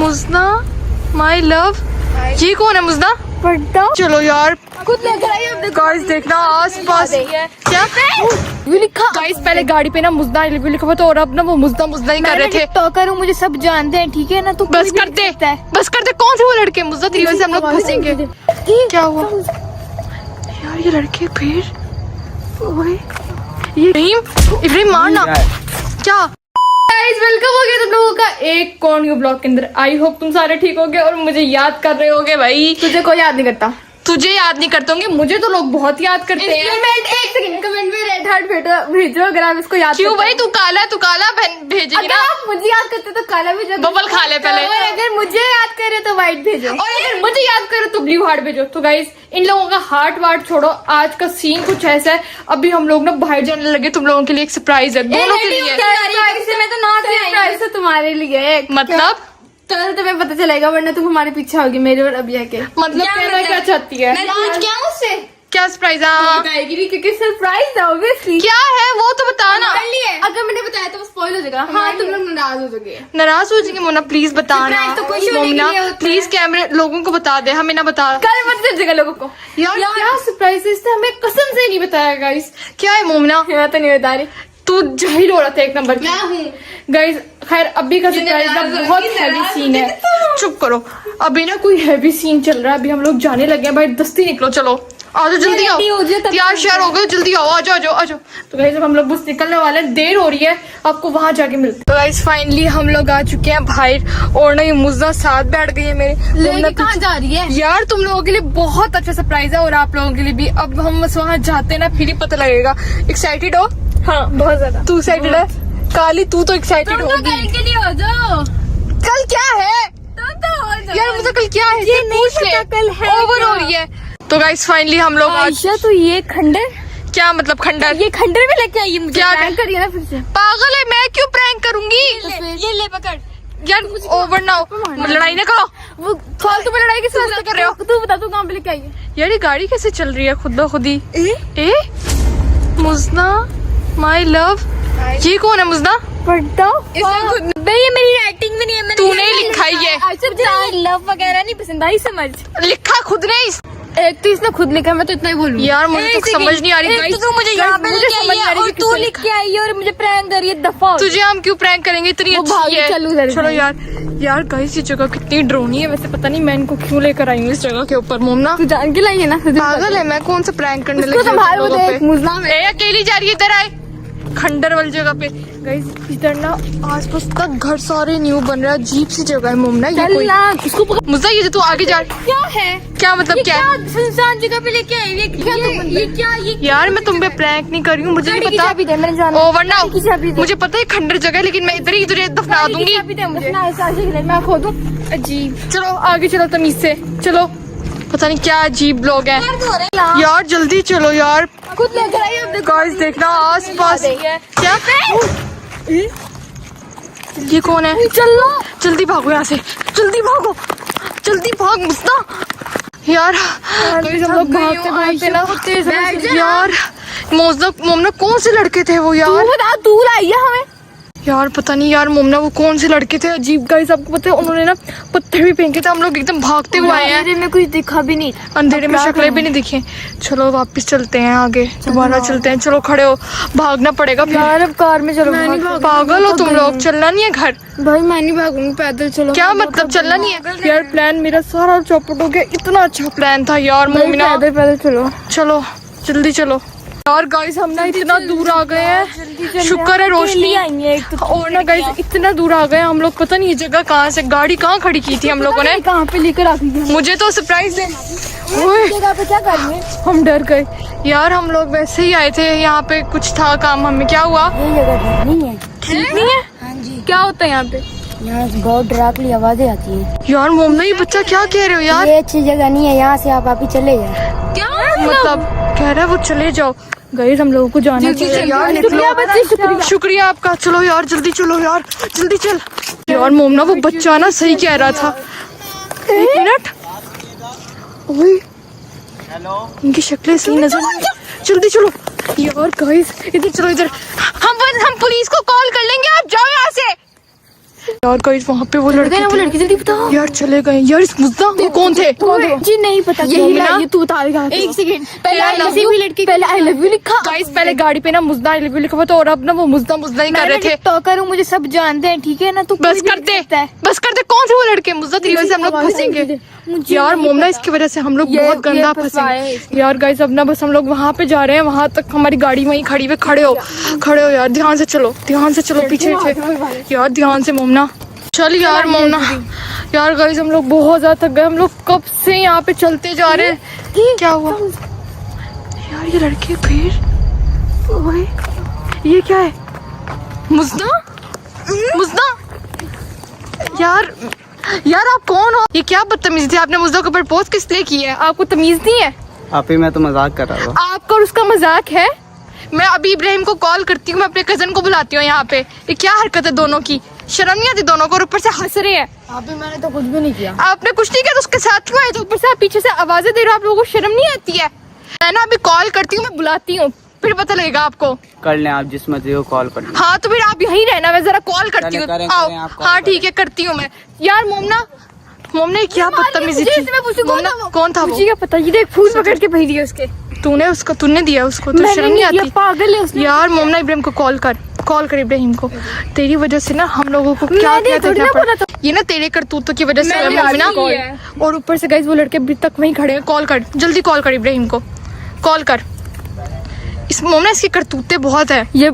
मुजना my love, ये कौन है मुजना? चलो यार खुद लेकर आई अपने गाइस देखना आस पास क्या लिखा गाइस, पहले गाड़ी पे ना मुजना रिव्यू लिखा हुआ था और अब ना वो मुजना ही कर रहे थे। टॉकर हूँ, मुझे सब जानते हैं, ठीक है ना? तू बस कर दे, बस कर दे। कौन से वो लड़के? मुजना तेरी वजह से हम लोग फंसेंगे। क्या हुआ यार? ये लड़के फिर ये इब्राहिम मारना क्या? गाइस वेलकम हो गया तुम लोगों का एक और न्यू ब्लॉग के अंदर। आई होप तुम सारे ठीक होगे और मुझे याद कर रहे होगे। भाई तुझे कोई याद नहीं करता, तुझे याद नहीं करते होंगे, मुझे तो लोग बहुत याद करते हैं। एक सेकंड कमेंट में रेड हार्ट भेजो अगर आप इसको याद क्यों भाई? तू काला भेजेगी अगर ना? आप मुझे याद करते तो काला भेजो, बबल खा ले पहले। और अगर मुझे याद करे तो व्हाइट भेजो, और अगर मुझे याद करो तो ब्लू हार्ट भेजो। तो गाइस इन लोगों का हार्ट वार्ट छोड़ो, आज का सीन कुछ ऐसा है। अभी हम लोग ना बाहर जाने लगे, तुम लोगों के लिए एक सरप्राइज है, दोनों के लिए। मैं तो नॉट सरप्राइज है तुम्हारे लिए। मतलब कल तुम्हें पता चलेगा, वरना तुम हमारे पीछे होगी, मेरे और अबिया के। मतलब कहना क्या चाहती है? क्या उससे क्या सरप्राइज है? बताएगी क्योंकि सरप्राइज है ऑब्वियसली। क्या है वो तो बता ना। अगर मैंने बताया तो स्पॉइल हो जाएगा। हाँ, तुम लोग नाराज हो जाओगे। नाराज हो जाएंगे मोना, प्लीज बताना। Surprise तो खुश होने के लिए होता है। प्लीज कैमरे लोगों को बता दे, हमें ना बता। कल मत दीजिएगा लोगों को। यार क्या सरप्राइज है? इसने हमें कसम से नहीं बताया गाइस। क्या है मोमना? मैं तो नहीं बता रही। तू जाहिल हो रहा था एक नंबर की। मैं हूँ गाइस खैर अभी का सरप्राइज ना बहुत हैवी सीन है। चुप करो, अभी ना कोई हैवी सीन चल रहा है। अभी हम लोग जाने लगे हैं। भाई दस्ती निकलो, चलो आ जाओ जल्दी आओ। तैयार श्यार हो गए, जल्दी आओ, आ जाओ आ जाओ। तो गाइस अब हम लोग बस निकलने वाले हैं, देर हो रही है, आपको वहां जाके मिलते हैं। तो गाइस फाइनली हम लोग आ चुके हैं बाहर और ना ये मुजना साथ बैठ गई है मेरे। लेके कहाँ जा रही है? यार तुम लोगों के लिए बहुत अच्छा सरप्राइज है और आप लोगों के लिए भी। अब हम बस वहाँ जाते हैं ना, फिर ही पता लगेगा। एक्साइटेड हो? हाँ बहुत ज्यादा। तू एक्साइटेड है? काली तू तो एक्साइटेड होगी। कल के लिए हो जाओ। कल क्या है यार? मुझे कल क्या है? ये नहीं पता कल है ओवर क्या? हो रही है। तो गाइस फाइनली हम लोग आज आयशा तो ये खंडर, क्या मतलब खंडर? ये खंडर में लेके आई है मुझे। क्या प्रैंक करिए ना फिर से। पागल है, मैं क्यों प्रैंक करूंगी? ये ले पकड़। यार ओवर ना हो, लड़ाई ना करो। वो फालतू में लड़ाई किस वास्ते कर रहे हो? तू बता, तू कहाँ पे लेके आई है? यार ये गाड़ी कैसे चल रही है खुद ब खुद ही? ए मुजना माई लव, ये कौन है मुजना? ये मेरी राइटिंग में नहीं है। तूने ही लिखा है ये। मुझे लव वगैरह नहीं पसंद आई, समझ। लिखा खुद ने इस। एक तो इसने खुद लिखा, मैं तो इतना ही बोलूँ। यार मुझे तो समझ नहीं आ रही गाइस। तू मुझे यहाँ पे लेके आई है और तू लिख के आई है और मुझे प्रैंक कर रही है। दफा हो। तुझे हम क्यों प्रैंक करेंगे? इतनी वो अच्छी भागी, है। चल उधर चलो यार गाइस ये जगह कितनी ड्रोनी है। वैसे पता नहीं मैं इनको क्यों लेकर आई हूँ इस जगह के ऊपर। मोमना तू जान के लाई है ना? पागल है, मैं कौन सा प्रैंक करने लगी हूँ संभाल तुम लोगों मुझे, पे? एक मुजना में। ए अकेली जा रही है, इधर आए। खंडर वाली जगह पे गाइस, इधर ना आसपास तक घर सारे न्यू बन रहा है। अजीब सी जगह है मोमना। ये कोई मुझे ये तू आगे जा। क्या है? क्या मतलब क्या है? सुनसान जगह पे लेके आई है। ये क्या? ये यार मैं तुम पे प्रैंक नहीं कर रही हूँ, मुझे नहीं पता। चाबी दे, मैंने जाना। ओवर ना गाड़ी की चाबी दे। मुझे पता है खंडर जगह है, लेकिन मैं इधर ही तुझे दफना दूंगी। चाबी दे मुझे। मैं खो दूं। अजीब। चलो आगे चलो तमीज से, चलो। पता नहीं क्या अजीब लोग हैं यार। जल्दी चलो यार, खुद लेकर आई है। गाइस देखना आस पास क्या। ये कौन है? चलो जल्दी भागो यहाँ से, जल्दी भागो, जल्दी भाग मुस्ता। यार गाइस हम लोग भागते भागते ना यार मोमना कौन से लड़के थे वो यार? बता, तू लाई है हमें। यार पता नहीं यार मोमना वो कौन से लड़के थे अजीब। गाइस आपको पता है उन्होंने ना पत्थर भी फेंके थे। हम लोग एकदम भागते हुए आए हैं। अंधेरे में कुछ दिखा भी नहीं। अंधेरे में शक्लें भी नहीं दिखी। चलो वापस चलते हैं, आगे दोबारा चलते हैं। चलो खड़े हो, भागना पड़ेगा फिर। यार अब कार में चलो। पागल हो तुम लोग, चलना नहीं है घर? भाई मैं नहीं भागूंगी, पैदल चलो। क्या मतलब चलना नहीं है? यार प्लान मेरा सारा चौपट हो गया। इतना अच्छा प्लान था यार मोमिना। पैदल चलो। चलो जल्दी चलो यार। गाइस हम ना इतना दूर आ गए हैं, शुक्र है रोशनी आई है। और ना गाइस इतना दूर आ गए हम लोग। पता नहीं ये जगह कहाँ से, गाड़ी कहाँ खड़ी की थी हम लोगों ने? कहाँ पे लेकर आ गई? मुझे तो सरप्राइज दे। जगह पे क्या कर रही है? हम डर गए यार। हम लोग वैसे ही आए थे, यहाँ पे कुछ था काम हमें। क्या हुआ? ये जगह नहीं है। ठीक नहीं है? हाँ जी। क्या होता है यहाँ पे? यहाँ बहुत डरावनी आवाजें आती है। यार मोमना ये बच्चा क्या कह रहे हो यार? ये अच्छी जगह नहीं है, यहाँ से आप वापिस चले जाए। क्या मतलब कह रहा है वो? चले जाओ गाइस, हम लोगों को जाना चाहिए यार। निकलो, शुक्रिया आपका। चलो यार जल्दी चलो यार, जल्दी चल। यार मोमना वो बच्चा ना सही कह रहा था। एक मिनट, ओए इनकी शक्लें सही नजर नहीं। जल्दी चलो यार गाइस, इधर चलो इधर। हम पुलिस को कॉल कर लेंगे, आप जाओ यहाँ से। यार गाइस वहाँ पे वो लड़के वो लड़की जल्दी बताओ यार चले गए यार। इस मुद्दा वो कौन थे? जी नहीं पता, यही तू बता देगा। एक सेकंड पहले I love किसी you। भी लड़की पहले आई लव यू लिखा। गाइस पहले गाड़ी पे ना मुज्दा आई लव यू लिखा हुआ था और अब ना वो मुज्दा ही कर रहे थे। टॉकर हूँ, मुझे सब जानते हैं, ठीक है ना? तू बस कर दे, बस कर दे। कौन थे वो लड़के? मुज्दा तेरी वजह से हम लोग फंसेंगे यार। मोमना इसकी वजह से हम लोग बहुत गंदा फंसेंगे यार। गाइस अब ना बस हम लोग वहाँ पे जा रहे हैं, वहाँ तक हमारी गाड़ी वहीं खड़ी हुई। खड़े हो यार, ध्यान से चलो पीछे यार, ध्यान से मोमना चल यार। मोमना यार गाइस हम लोग बहुत ज्यादा थक गए। हम लोग कब से यहाँ पे चलते जा रहे हैं। क्या हुआ यार? ये लड़के फिर ओए ये क्या है? मुज्दा यार आप कौन हो? ये क्या बदतमीजी थी? आपने मुज्दा को प्रपोज किस लिए किया है? आपको तमीज नहीं है? आप ही, मैं तो मजाक कर रहा था। आपका और उसका मजाक है? मैं अभी इब्राहिम को कॉल करती हूँ, मैं अपने कजन को बुलाती हूँ यहाँ पे। ये क्या हरकत है दोनों की? शर्म नहीं आती दोनों को? और ऊपर से हंस रहे हैं। अभी मैंने तो कुछ भी नहीं किया। आपने कुछ नहीं किया तो उसके साथ क्यों आए? तो ऊपर से आप पीछे से आवाजें दे रहे हो। आप लोगों को शर्म नहीं आती है? मैं ना अभी कॉल करती हूँ, मैं बुलाती हूँ, फिर पता लगेगा आपको। कर लें आप जिस मर्जी को कॉल कर लें। हाँ तो फिर आप यहीं रहना, मैं जरा कॉल करती हूँ। करें, आओ आप कॉल हाँ करें। ठीक है करती हूँ मैं। यार मोमना ये क्या बदतमीजी थी? मोमना कौन था वो? मुझे क्या पता? ये देख फूल पकड़ के भेज दिया उसके। तूने दिया उसको? तो शर्म नहीं आती? पागल है उसने। यार मोमना इब्राहिम को कॉल कर इब्राहिम को। तेरी वजह से ना हम लोगों को क्या ये ना तेरे करतूतों की वजह से मोमना। और ऊपर से गाइस वो लड़के अभी तक वहीं खड़े हैं। कॉल कर, जल्दी कॉल कर इब्राहिम को, कॉल कर। इस मोमना इसकी करतूते बहुत है। ये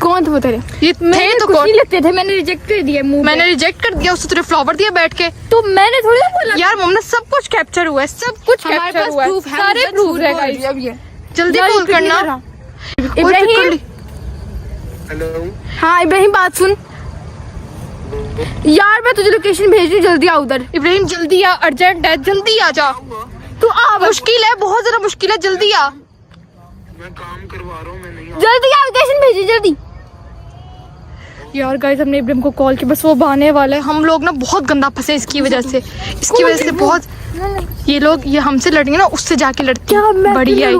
कौन थे वो तेरे? ये थे तो कौन? लगते थे, मैंने रिजेक्ट कर दिया। मैंने रिजेक्ट कर दिया। उससे तुझे फ्लावर दिया बैठ के। तो मैंने थोड़ी ना बोला। यार मोमना सब कुछ कैप्चर हुआ है, सब कुछ कैप्चर हुआ है, सारे प्रूफ है गाइस। जल्दी कॉल करना इब्राहिम। हाँ इब्राहिम बात सुन यार, मैं तुझे लोकेशन भेज रही हूँ, जल्दी आ उधर। इब्राहिम जल्दी आ, अर्जेंट है, जल्दी आ जा। तू आ, मुश्किल है, बहुत ज्यादा मुश्किल है, जल्दी आ। मैं काम करवा रहा हूँ, मैं नहीं जल्दी आ, लोकेशन भेजी जल्दी। यार गाइस हमने इब्राहिम को कॉल किया, बस वो बहाने वाला है। हम लोग ना बहुत गंदा फंसे इसकी वजह से बहुत। ये लोग ये हमसे लड़ेंगे ना, उससे जाके लड़ते हैं। बड़ी आई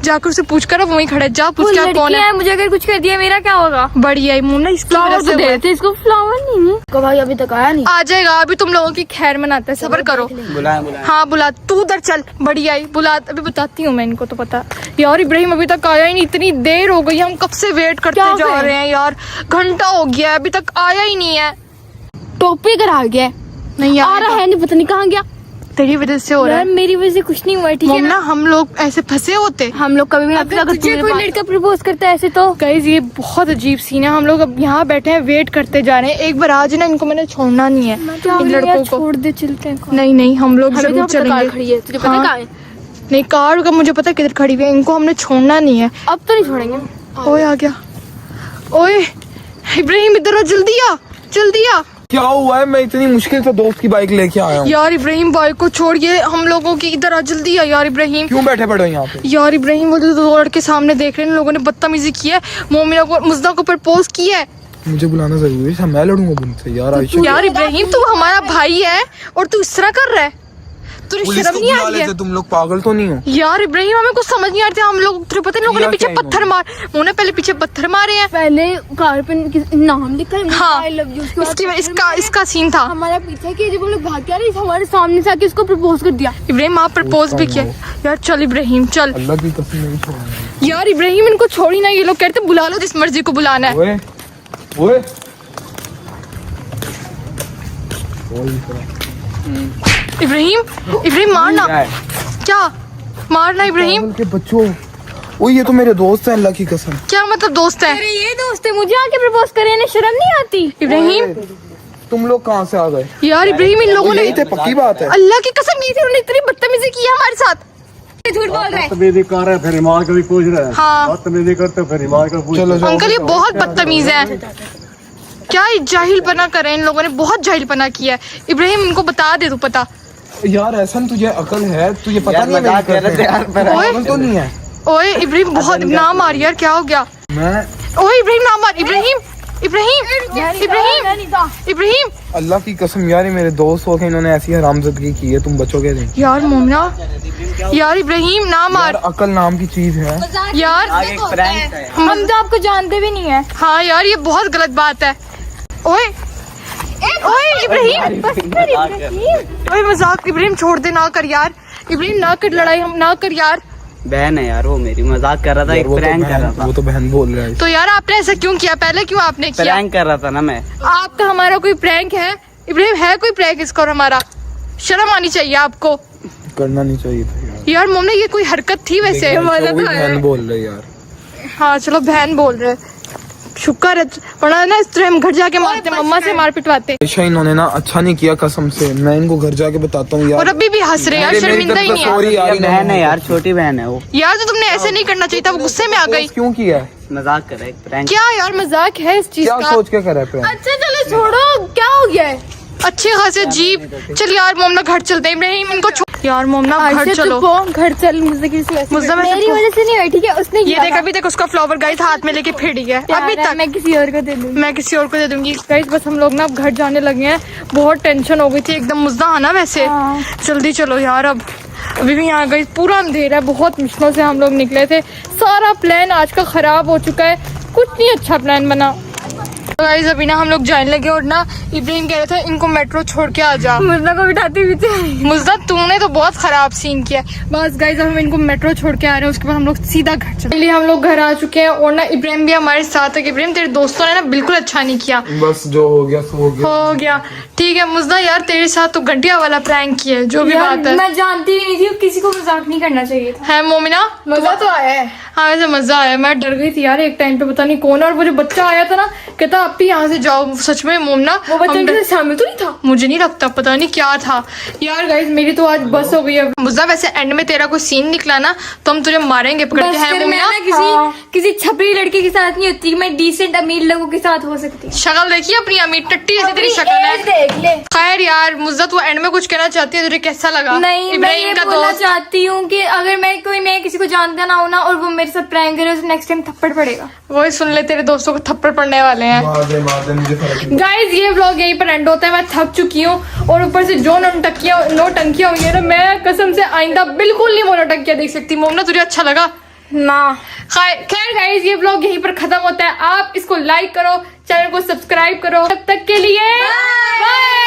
जाकर उसे पूछ कर, वहीं खड़ा है, जा पूछ क्या कौन है। मुझे अगर कुछ कर दिया मेरा क्या होगा? बड़ी आई मुन्ना इसकी वजह से हुआ है। इसको फ्लावर नहीं भाई अभी तक आया नहीं। आ जाएगा, अभी तुम लोगों की खैर मनाते हैं, सब्र करो। बुलाएं। हाँ बुला, तू उधर चल। बड़ी आई बुला, अभी बताती हूँ मैं इनको। तो पता यार इब्राहिम अभी तक आया ही नहीं, इतनी देर हो गई, हम कब से वेट करते जा रहे हैं यार। घंटा हो गया अभी तक आया ही नहीं है। टोपी कर आ गया नहीं आ रहा है, नहीं पता नहीं कहाँ गया। तेरी वजह से हो रहा है। मेरी वजह से कुछ नहीं हुआ, ठीक है ना? हम लोग ऐसे फंसे होते, हम लोग कभी भी अगर तुझे कोई लड़का प्रपोज करता है ऐसे तो। गाइस ये बहुत अजीब सीन है। हम लोग अब यहाँ बैठे हैं, वेट करते जा रहे हैं। एक बार आज ना इनको मैंने छोड़ना नहीं है, इन लड़कों को। छोड़ दे, चलते हैं। नहीं हम लोग जरूर चलेंगे। खड़ी है, तुझे पता हाँ। कहाँ है? नहीं कार का मुझे पता किधर खड़ी हुई है। इनको हमने छोड़ना नहीं है। अब तो नहीं छोड़ेंगे। ओए आ गया। ओए इब्राहिम इधर आ, जल्दी आ। क्या हुआ है? मैं इतनी मुश्किल से दोस्त की बाइक लेके आया हूँ। यार इब्राहिम बाइक को छोड़िए, हम लोगों की इधर आ, जल्दी आ यार इब्राहिम। क्यों बैठे पड़े हो यहाँ पे? यार इब्राहिम वो जो दो लड़के सामने देख रहे हैं, इन लोगों ने बदतमीजी की है। मोमिना को, मुज्दा को प्रपोज किया है। मुझे बुलाना जरूरी है, मैं लड़ूंगा उनसे यार। आयशा यार इब्राहिम तू हमारा भाई है और तू इस तरह कर रहा है, तुझे पुलिस शर्म को नहीं बुला आ रही है? लेते, तुम लोग पागल तो नहीं हो? यार इब्राहिम हमें कुछ समझ नहीं आता। हम लोग तुझे पता है, इन लोगों ने यार, पीछे क्या पत्थर मार, उन्होंने पहले पीछे पत्थर मारे हैं। पहले कार पे नाम लिखा है, हाँ, I love you, इसका सीन था। हमारा पीछा किया, जब हम लोग भाग के आ रहे थे हमारे सामने से आके उसको प्रपोज कर दिया। इब्राहिम आप प्रपोज भी किया। यार चल इब्राहिम चल। अल्लाह की कसम नहीं छोड़ूंगा। यार इब्राहिम इनको छोड़ी ना, ये लोग कहते बुला लो जिस मर्जी को बुलाना है। ओए ओए इब्राहिम मारना, क्या मारना इब्राहिम? पागल के बच्चों, ओए ये तो मेरे दोस्त हैं, अल्लाह की कसम। क्या मतलब दोस्त है? अरे ये दोस्त है, मुझे आके प्रपोज करे, इन्हें शर्म नहीं आती? इब्राहिम तुम लोग कहाँ से आ गए? यार इब्राहिम इन लोगों ने, यही थे, पक्की बात है। अल्लाह की कसम नहीं थी, उन्होंने इतनी बदतमीजी की है हमारे साथ। झूठ बोल रहा है। बदतमीजी कर रहे हैं, फिर ईमान का भी पूछ रहे हैं। हाँ। बदतमीजी करते फिर ईमान का पूछ चलो जाओ। अंकल ये बहुत बदतमीज है। क्या जाहिलपना करे इन लोगों ने, बहुत जाहिलपना किया है। इब्राहिम इनको बता दे, तू पता। यार ऐसा तुझे अकल है? तुझे पता यार, नहीं है मजाक कर रहे थे यार, पर पागल तो नहीं है? ओए इब्राहिम बहुत ना मार यार, क्या हो गया? मैं ओए इब्राहिम ना मार। इब्राहिम अल्लाह की कसम यार, ये मेरे दोस्त हो के इन्होंने ऐसी हरामजादगी की है, तुम बचोगे नहीं यार। मोमिना यार इब्राहिम ना मार यार, अकल नाम की चीज है यार। आगे एक प्रैंक है। हम तो आपको जानते भी नहीं है। हाँ यार ये बहुत गलत बात है। ओए इब्राहिम भाई मजाक, इब्राहिम छोड़ दे, ना कर यार इब्राहिम, ना कर लड़ाई, हम ना कर यार। बहन है यार वो मेरी, मजाक कर रहा था, एक प्रैंक कर रहा था। वो तो बहन बोल रहा है। तो यार आपने ऐसा क्यों किया, पहले क्यों आपने किया? प्रैंक कर रहा था ना मैं। आपका हमारा कोई प्रैंक है इब्राहिम? है कोई प्रैंक इसका और हमारा? शर्म आनी चाहिए आपको। करना नहीं चाहिए था यार। यार मोमना ये कोई हरकत थी वैसे? वही बहन बोल रही यार। हाँ चलो बहन बोल रहे, शुक्र है, वरना ना इस तरह हम घर जाके मारते, मम्मा से मार पिटवाते। ऐसा इन्होंने ना अच्छा नहीं किया कसम से, मैं इनको घर जाके बताता हूँ यार। और अभी भी हंस रहे यार, शर्मिंदा ही नहीं है। सॉरी यार, बहन है यार, छोटी बहन है वो। यार तो तुमने ऐसे नहीं करना चाहिए था, वो गुस्से में आ गई। क्यों किया है? मजाक कर रहा है, एक प्रैंक। क्या यार मजाक है इस चीज क्या का? सोच के करा है? अच्छा चलो छोड़ो, क्या हो गया है? अच्छे खासे जीप। चल यार मोमना घर चलते हैं, इब्राहिम इनको यार मोमना घर चलो, घर चल, मुझे किसी वजह से मुझे मेरी वजह से नहीं हुई, ठीक है? उसने ये देख अभी तक उसका फ्लावर गाइस हाथ में लेके फिर गया अभी तक। मैं किसी और को दे दूंगी। मैं किसी और को दे दूंगी गाइस। बस हम लोग ना अब घर जाने लगे हैं, बहुत टेंशन हो गई थी एकदम, मुज्जा आना वैसे। जल्दी चलो यार, अब अभी भी यहाँ गई, पूरा अंधेरा है, बहुत मुश्किलों से हम लोग निकले थे, सारा प्लान आज का खराब हो चुका है, कुछ नहीं अच्छा प्लान बना। गाइस अभी ना हम लोग जाने लगे और ना इब्राहिम कह रहे थे इनको मेट्रो छोड़ के आ जा। मुझे को बिठाती हुई थी। मुझे तूने तो बहुत खराब सीन किया। बस गाइस हम इनको मेट्रो छोड़ के आ रहे हैं, उसके बाद हम लोग सीधा घर चले। हम लोग घर आ चुके हैं और ना इब्राहिम भी हमारे साथ है। इब्राहिम तेरे दोस्तों ने ना बिल्कुल अच्छा नहीं किया। बस जो हो गया सो हो गया। हो गया ठीक है मुझदा यार, तेरे साथ तो घंटिया वाला प्रैंक किया है, जो भी बात है। मैं जानती ही नहीं थी, किसी को मजाक नहीं करना चाहिए था। है मोमिना? मजा तो आया है। हाँ वैसे मजा आया, मैं डर गई थी यार एक टाइम पे, पता नहीं कौन, और वो जो बच्चा आया था ना कहता आप भी यहाँ से जाओ, सच में मोमना वो बच्चा इनके साथ शामिल तो नहीं था? मुझे नहीं लगता, पता नहीं क्या था यार। गाइस मेरी तो आज बस हो गई है। मुझदा वैसे एंड में तेरा कोई सीन निकला ना तो हम तुझे मारेंगे पकड़ के। है मोमिना? किसी छपरी लड़के के साथ नहीं होती, मैं डिसेंट अमीर लोगों के साथ हो सकती। शक्ल देखिए अपनी, अमीर टट्टी जैसी तेरी शक्ल है। देख ले। खैर यार मुझदा तू एंड में कुछ कहना चाहती है, तुझे कैसा लगा? नहीं, मैं ये बोलना चाहती हूँ कि अगर मैं किसी को जानता ना हो ना और वो मेरे साथ प्रैंक करे, नेक्स्ट टाइम थप्पड़ पड़ेगा। वही सुन ले, तेरे दोस्तों को थप्पड़ पड़ने वाले हैं। मार दे मुझे फर्क नहीं। गाइस ये व्लॉग यहीं पर एंड होता है, मैं थक चुकी हूँ और ऊपर से जो नौटंकियां हुई है ना, मैं कसम से आइंदा बिल्कुल नहीं वो नौटंकियां देख सकती। मोमना तुझे अच्छा लगा ना? खैर गाइस ये व्लॉग यहीं पर खत्म होता है। आप इसको लाइक करो, चैनल को सब्सक्राइब करो, तब तक के लिए बाय।